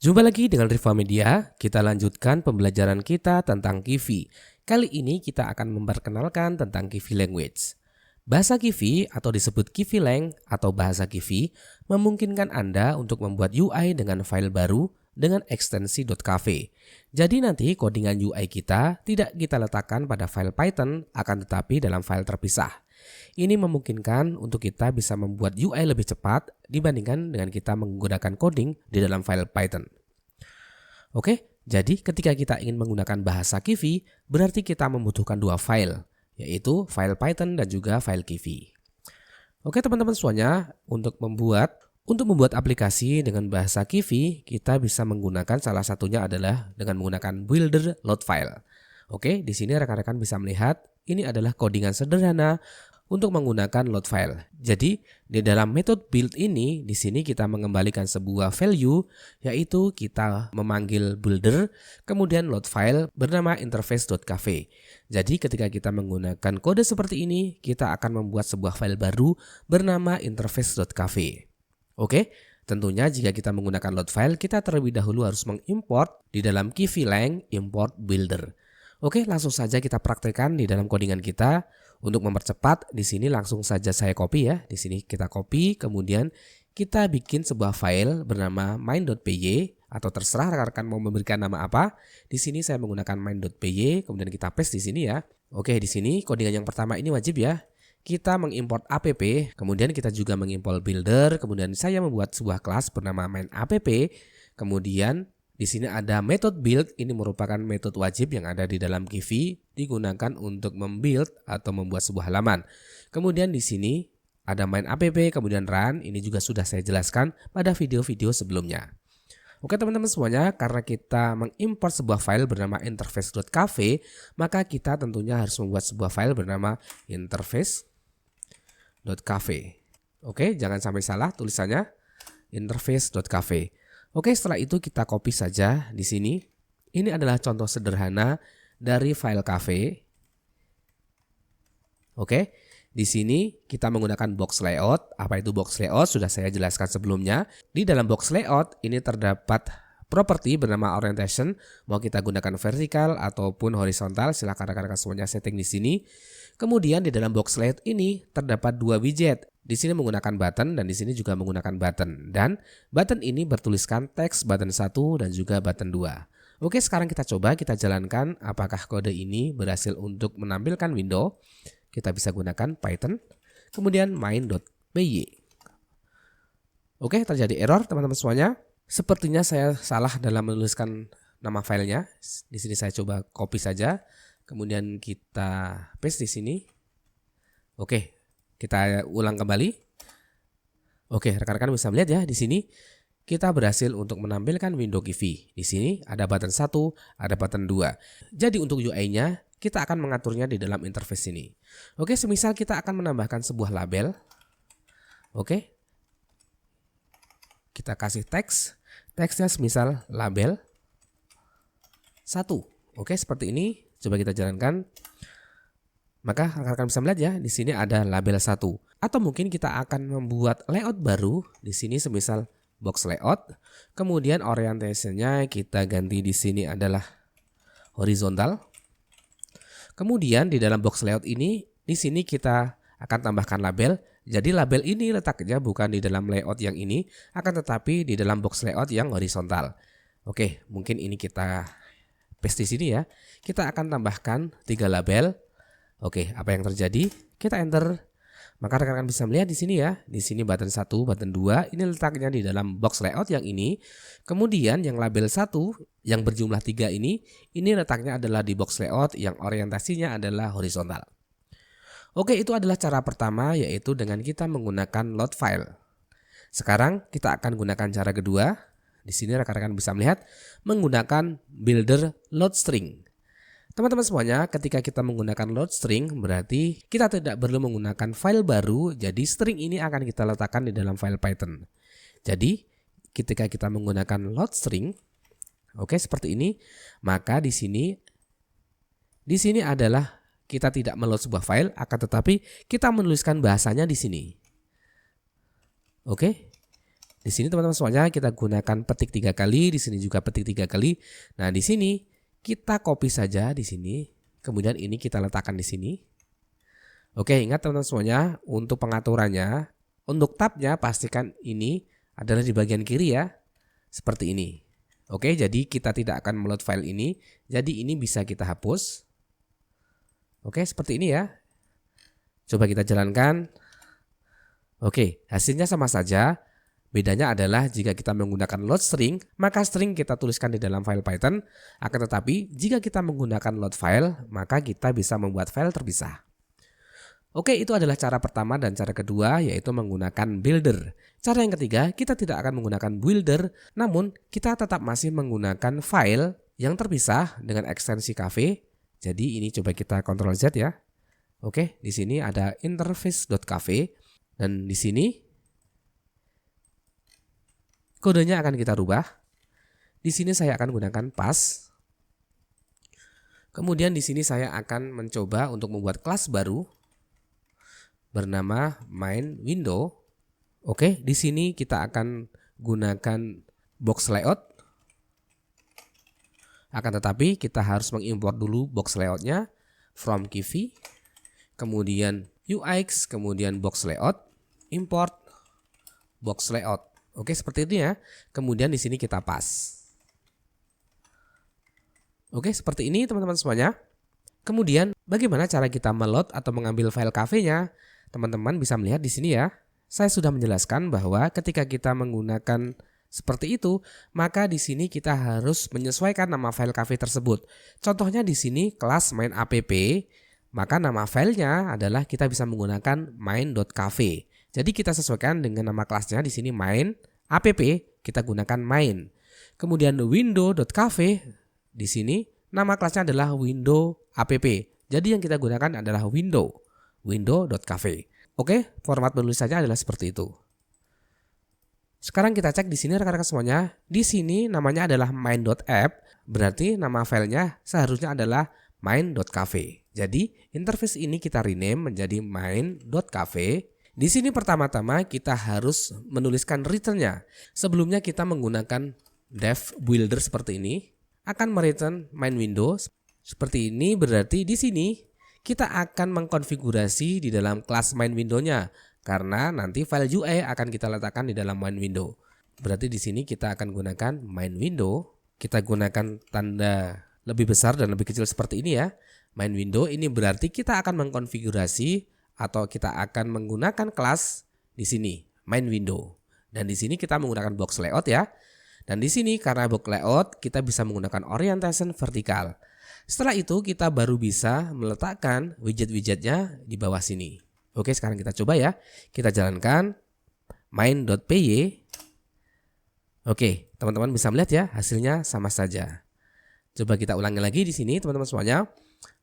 Jumpa lagi dengan Riva Media, kita lanjutkan pembelajaran kita tentang Kivi. Kali ini kita akan memperkenalkan tentang Kivi Language. Bahasa Kivi atau disebut Kivi Lang atau bahasa Kivi memungkinkan Anda untuk membuat UI dengan file baru dengan ekstensi .kv. Jadi nanti codingan UI kita tidak kita letakkan pada file Python, akan tetapi dalam file terpisah. Ini memungkinkan untuk kita bisa membuat UI lebih cepat dibandingkan dengan kita menggunakan coding di dalam file Python. Oke, jadi ketika kita ingin menggunakan bahasa Kivi, berarti kita membutuhkan dua file, yaitu file Python dan juga file Kivi. Oke teman-teman semuanya, untuk membuat aplikasi dengan bahasa Kivi, kita bisa menggunakan salah satunya adalah dengan menggunakan builder load file. Oke, di sini rekan-rekan bisa melihat ini adalah codingan sederhana untuk menggunakan load file. Jadi di dalam metode build ini, di sini kita mengembalikan sebuah value, yaitu kita memanggil builder, kemudian load file bernama interface.kv. Jadi ketika kita menggunakan kode seperti ini, kita akan membuat sebuah file baru bernama interface.kv. Oke, tentunya jika kita menggunakan load file, kita terlebih dahulu harus mengimport di dalam Kivi Lang import builder. Oke, langsung saja kita praktekkan di dalam codingan kita. Untuk mempercepat, di sini langsung saja saya copy ya. Di sini kita copy, kemudian kita bikin sebuah file bernama main.py atau terserah rekan-rekan mau memberikan nama apa. Di sini saya menggunakan main.py, kemudian kita paste di sini ya. Oke, di sini codingan yang pertama ini wajib ya. Kita mengimport app, kemudian kita juga mengimport builder, kemudian saya membuat sebuah kelas bernama main.app, kemudian di sini ada method build, ini merupakan metode wajib yang ada di dalam Kivi, digunakan untuk membuild atau membuat sebuah halaman. Kemudian di sini ada main.app, kemudian run, ini juga sudah saya jelaskan pada video-video sebelumnya. Oke teman-teman semuanya, karena kita mengimport sebuah file bernama interface.kv, maka kita tentunya harus membuat sebuah file bernama interface.kv. Oke, jangan sampai salah tulisannya interface.kv. Oke, setelah itu kita copy saja di sini. Ini adalah contoh sederhana dari file kv. Oke, di sini kita menggunakan box layout. Apa itu box layout? Sudah saya jelaskan sebelumnya. Di dalam box layout ini terdapat properti bernama orientation. Mau kita gunakan vertikal ataupun horizontal, silakan rekan-rekan semuanya setting di sini. Kemudian di dalam box layout ini terdapat dua widget. Di sini menggunakan button dan di sini juga menggunakan button. Dan button ini bertuliskan teks button 1 dan juga button 2. Oke, sekarang kita coba kita jalankan apakah kode ini berhasil untuk menampilkan window. Kita bisa gunakan Python, kemudian main.py. Oke, terjadi error teman-teman semuanya. Sepertinya saya salah dalam menuliskan nama filenya. Di sini saya coba copy saja. Kemudian kita paste di sini. Oke, kita ulang kembali. Oke, rekan-rekan bisa melihat ya di sini kita berhasil untuk menampilkan window Kivi. Di sini ada button 1, ada button 2. Jadi untuk UI-nya kita akan mengaturnya di dalam interface ini. Oke, semisal kita akan menambahkan sebuah label. Oke. Kita kasih teks. Teksnya semisal label 1. Oke, seperti ini. Coba kita jalankan. Maka rekan-rekan bisa melihat ya, di sini ada label 1. Atau mungkin kita akan membuat layout baru. Di sini semisal box layout. Kemudian orientationnya kita ganti di sini adalah horizontal. Kemudian di dalam box layout ini, di sini kita akan tambahkan label. Jadi label ini letaknya bukan di dalam layout yang ini, akan tetapi di dalam box layout yang horizontal. Oke, mungkin ini kita paste di sini ya. Kita akan tambahkan 3 label. Oke, apa yang terjadi? Kita enter. Maka rekan-rekan bisa melihat di sini ya. Di sini button 1, button 2, ini letaknya di dalam box layout yang ini. Kemudian yang label 1 yang berjumlah 3 ini letaknya adalah di box layout yang orientasinya adalah horizontal. Oke, itu adalah cara pertama, yaitu dengan kita menggunakan load file. Sekarang kita akan gunakan cara kedua. Di sini rekan-rekan bisa melihat menggunakan builder load string. Teman-teman semuanya, ketika kita menggunakan load string berarti kita tidak perlu menggunakan file baru, jadi string ini akan kita letakkan di dalam file Python. Jadi ketika kita menggunakan load string, oke seperti ini, maka di sini adalah kita tidak meload sebuah file, akan tetapi kita menuliskan bahasanya di sini. Oke. Di sini teman-teman semuanya kita gunakan petik 3 kali, di sini juga petik 3 kali. Nah, di sini kita copy saja di sini. Kemudian ini kita letakkan di sini. Oke, ingat teman-teman semuanya, untuk pengaturannya, untuk tabnya pastikan ini adalah di bagian kiri ya. Seperti ini. Oke, jadi kita tidak akan meload file ini. Jadi ini bisa kita hapus. Oke, seperti ini ya. Coba kita jalankan. Oke, hasilnya sama saja. Bedanya adalah jika kita menggunakan load string, maka string kita tuliskan di dalam file Python. Akan tetapi, jika kita menggunakan load file, maka kita bisa membuat file terpisah. Oke, itu adalah cara pertama dan cara kedua, yaitu menggunakan builder. Cara yang ketiga, kita tidak akan menggunakan builder, namun kita tetap masih menggunakan file yang terpisah dengan ekstensi cafe. Jadi ini coba kita Ctrl Z ya. Oke, di sini ada interface.cafe dan di sini kodenya akan kita rubah. Di sini saya akan gunakan pass. Kemudian di sini saya akan mencoba untuk membuat kelas baru bernama main window. Oke, di sini kita akan gunakan box layout. Akan tetapi kita harus mengimport dulu box layoutnya from Kivy, kemudian UX, kemudian box layout, import box layout. Oke, seperti itu ya. Kemudian di sini kita pass. Oke, seperti ini teman-teman semuanya. Kemudian bagaimana cara kita meload atau mengambil file cafe-nya? Teman-teman bisa melihat di sini ya. Saya sudah menjelaskan bahwa ketika kita menggunakan seperti itu, maka di sini kita harus menyesuaikan nama file cafe tersebut. Contohnya di sini kelas main app, maka nama filenya adalah kita bisa menggunakan main.cafe. Jadi kita sesuaikan dengan nama kelasnya di sini main app, kita gunakan main. Kemudian window.cafe di sini nama kelasnya adalah window app. Jadi yang kita gunakan adalah window.cafe. Oke, format penulisannya adalah seperti itu. Sekarang kita cek di sini rekan-rekan semuanya. Di sini namanya adalah main.app, berarti nama filenya seharusnya adalah main.cafe. Jadi interface ini kita rename menjadi main.cafe. Di sini pertama-tama kita harus menuliskan return-nya. Sebelumnya kita menggunakan dev builder seperti ini akan mereturn main window seperti ini, berarti di sini kita akan mengkonfigurasi di dalam kelas main window-nya karena nanti file UI akan kita letakkan di dalam main window. Berarti di sini kita akan gunakan main window. Kita gunakan tanda lebih besar dan lebih kecil seperti ini ya. Main window ini berarti kita akan mengkonfigurasi atau kita akan menggunakan kelas di sini main window. Dan di sini kita menggunakan box layout ya. Dan di sini karena box layout kita bisa menggunakan orientation vertikal. Setelah itu kita baru bisa meletakkan widget-widgetnya di bawah sini. Oke, sekarang kita coba ya. Kita jalankan main.py. Oke, teman-teman bisa melihat ya, hasilnya sama saja. Coba kita ulangi lagi di sini teman-teman semuanya.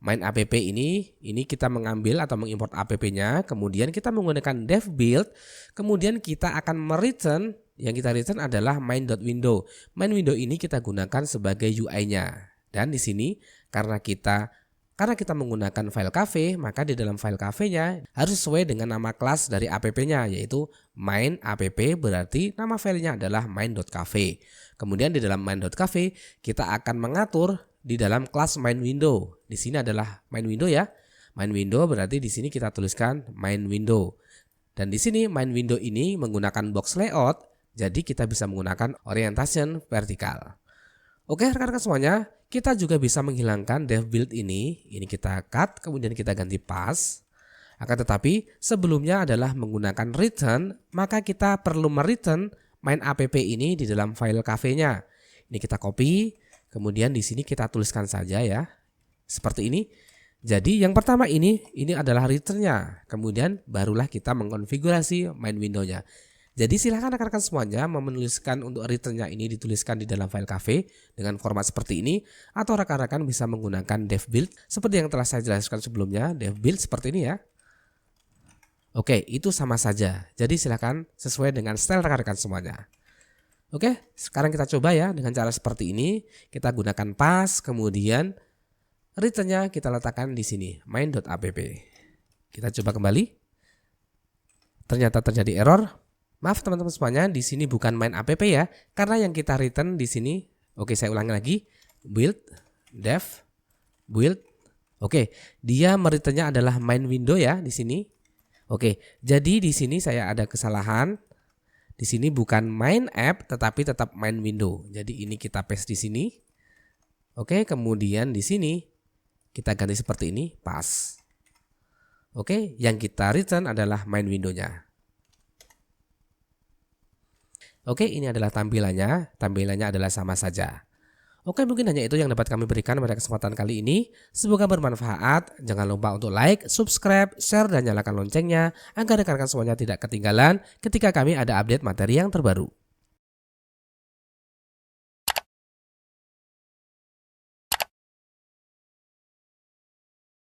Main app ini kita mengambil atau mengimport app-nya, kemudian kita menggunakan dev build, kemudian kita akan mereturn, yang kita return adalah main.window. Main window ini kita gunakan sebagai UI-nya. Dan di sini karena kita menggunakan file cafe, maka di dalam file cafe-nya harus sesuai dengan nama kelas dari app-nya, yaitu main app, berarti nama filenya adalah main.cafe. Kemudian di dalam main.cafe kita akan mengatur di dalam kelas main window. Di sini adalah main window ya. Main window berarti di sini kita tuliskan main window. Dan di sini main window ini menggunakan box layout, jadi kita bisa menggunakan orientation vertikal. Oke rekan-rekan semuanya, kita juga bisa menghilangkan dev build ini. Ini kita cut, kemudian kita ganti pass. Akan tetapi sebelumnya adalah menggunakan return, maka kita perlu mereturn main app ini di dalam file cafe-nya. Ini kita copy, kemudian di sini kita tuliskan saja ya. Seperti ini. Jadi yang pertama ini adalah return-nya. Kemudian barulah kita mengkonfigurasi main window-nya. Jadi silahkan rekan-rekan semuanya menuliskan untuk return-nya ini dituliskan di dalam file cafe dengan format seperti ini, atau rekan-rekan bisa menggunakan dev build seperti yang telah saya jelaskan sebelumnya, dev build seperti ini ya. Oke, itu sama saja. Jadi silahkan sesuai dengan style rekan-rekan semuanya. Oke, sekarang kita coba ya dengan cara seperti ini. Kita gunakan pass, kemudian return-nya kita letakkan di sini, main.app. Kita coba kembali. Ternyata terjadi error. Maaf teman-teman semuanya, di sini bukan main app ya, karena yang kita return di sini. Oke, saya ulangi lagi. Build, dev, build. Oke, dia mereturnnya adalah main window ya di sini. Oke, jadi di sini saya ada kesalahan. Di sini bukan main app tetapi tetap main window. Jadi ini kita paste di sini. Oke, kemudian di sini kita ganti seperti ini, pas. Oke, yang kita return adalah main window-nya. Oke, ini adalah tampilannya. Tampilannya adalah sama saja. Oke, mungkin hanya itu yang dapat kami berikan pada kesempatan kali ini. Semoga bermanfaat. Jangan lupa untuk like, subscribe, share, dan nyalakan loncengnya agar rekan-rekan semuanya tidak ketinggalan ketika kami ada update materi yang terbaru.